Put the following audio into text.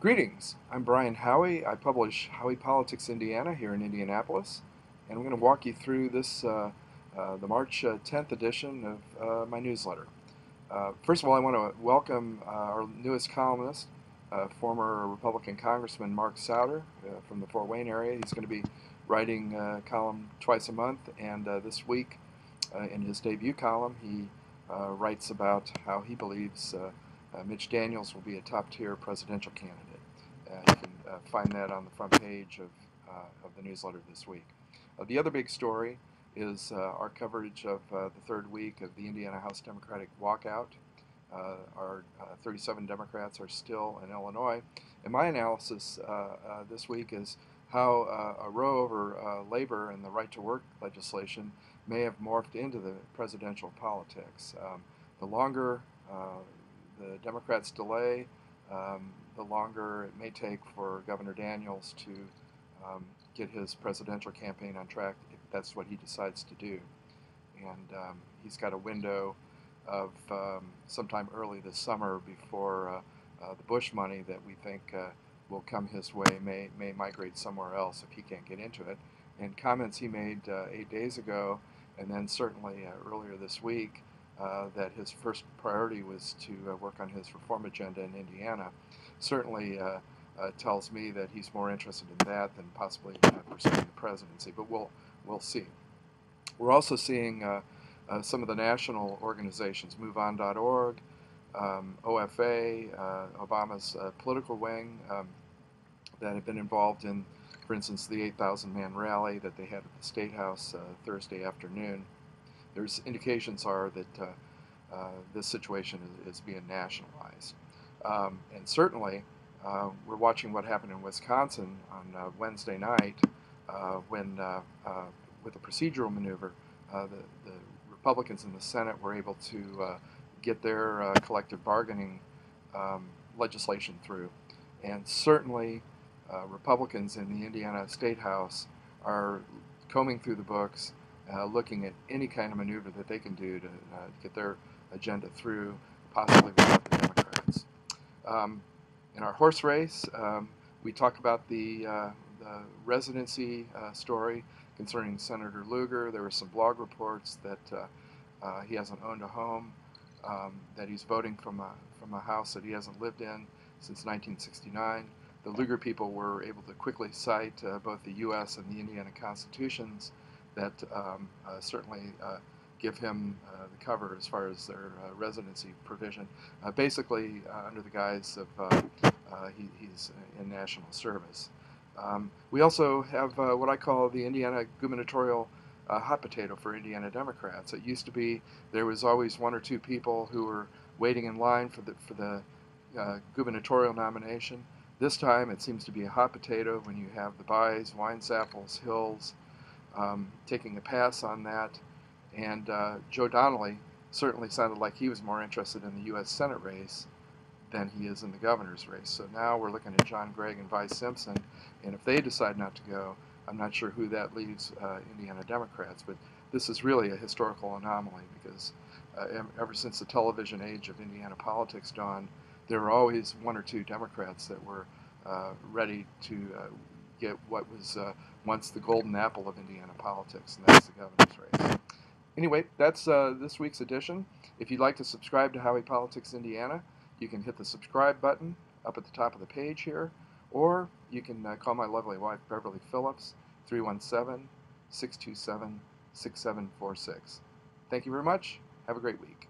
Greetings, I'm Brian Howey. I publish Howey Politics Indiana here in Indianapolis, and I'm going to walk you through the March 10th edition of my newsletter. First of all, I want to welcome our newest columnist, former Republican Congressman Mark Souder from the Fort Wayne area. He's going to be writing a column twice a month, and this week, in his debut column, he writes about how he believes Mitch Daniels will be a top-tier presidential candidate. You can find that on the front page of the newsletter this week. The other big story is our coverage of the third week of the Indiana House Democratic walkout. Our 37 Democrats are still in Illinois. And my analysis this week is how a row over labor and the right-to-work legislation may have morphed into the presidential politics. The longer the Democrats delay, the longer it may take for Governor Daniels to get his presidential campaign on track, if that's what he decides to do. And he's got a window of sometime early this summer before the Bush money that we think will come his way may migrate somewhere else if he can't get into it. And comments he made 8 days ago, and then certainly earlier this week, that his first priority was to work on his reform agenda in Indiana, certainly tells me that he's more interested in that than possibly pursuing the presidency. But we'll see. We're also seeing some of the national organizations, MoveOn.org, OFA, Obama's political wing, that have been involved in, for instance, the 8,000-man rally that they had at the State House Thursday afternoon. There's indications are that this situation is being nationalized. And certainly, we're watching what happened in Wisconsin on Wednesday night when, with a procedural maneuver, the Republicans in the Senate were able to get their collective bargaining legislation through. And certainly, Republicans in the Indiana State House are combing through the books, looking at any kind of maneuver that they can do to get their agenda through, possibly without the Democrats. In our horse race, we talk about the residency story concerning Senator Lugar. There were some blog reports that he hasn't owned a home, that he's voting from a house that he hasn't lived in since 1969. The Lugar people were able to quickly cite both the U.S. and the Indiana constitutions that certainly give him the cover as far as their residency provision, basically under the guise of he's in national service. We also have what I call the Indiana gubernatorial hot potato for Indiana Democrats. It used to be there was always one or two people who were waiting in line for the gubernatorial nomination. This time it seems to be a hot potato when you have the Buys, Weinsapples, Hills, taking a pass on that, and Joe Donnelly certainly sounded like he was more interested in the U.S. Senate race than he is in the governor's race. So now we're looking at John Gregg and Vi Simpson, and if they decide not to go, I'm not sure who that leaves Indiana Democrats, but this is really a historical anomaly because ever since the television age of Indiana politics dawned, there were always one or two Democrats that were ready to get what was once the golden apple of Indiana politics, and that's the governor's race. Anyway, that's this week's edition. If you'd like to subscribe to Howey Politics Indiana, you can hit the subscribe button up at the top of the page here, or you can call my lovely wife, Beverly Phillips, 317-627-6746. Thank you very much. Have a great week.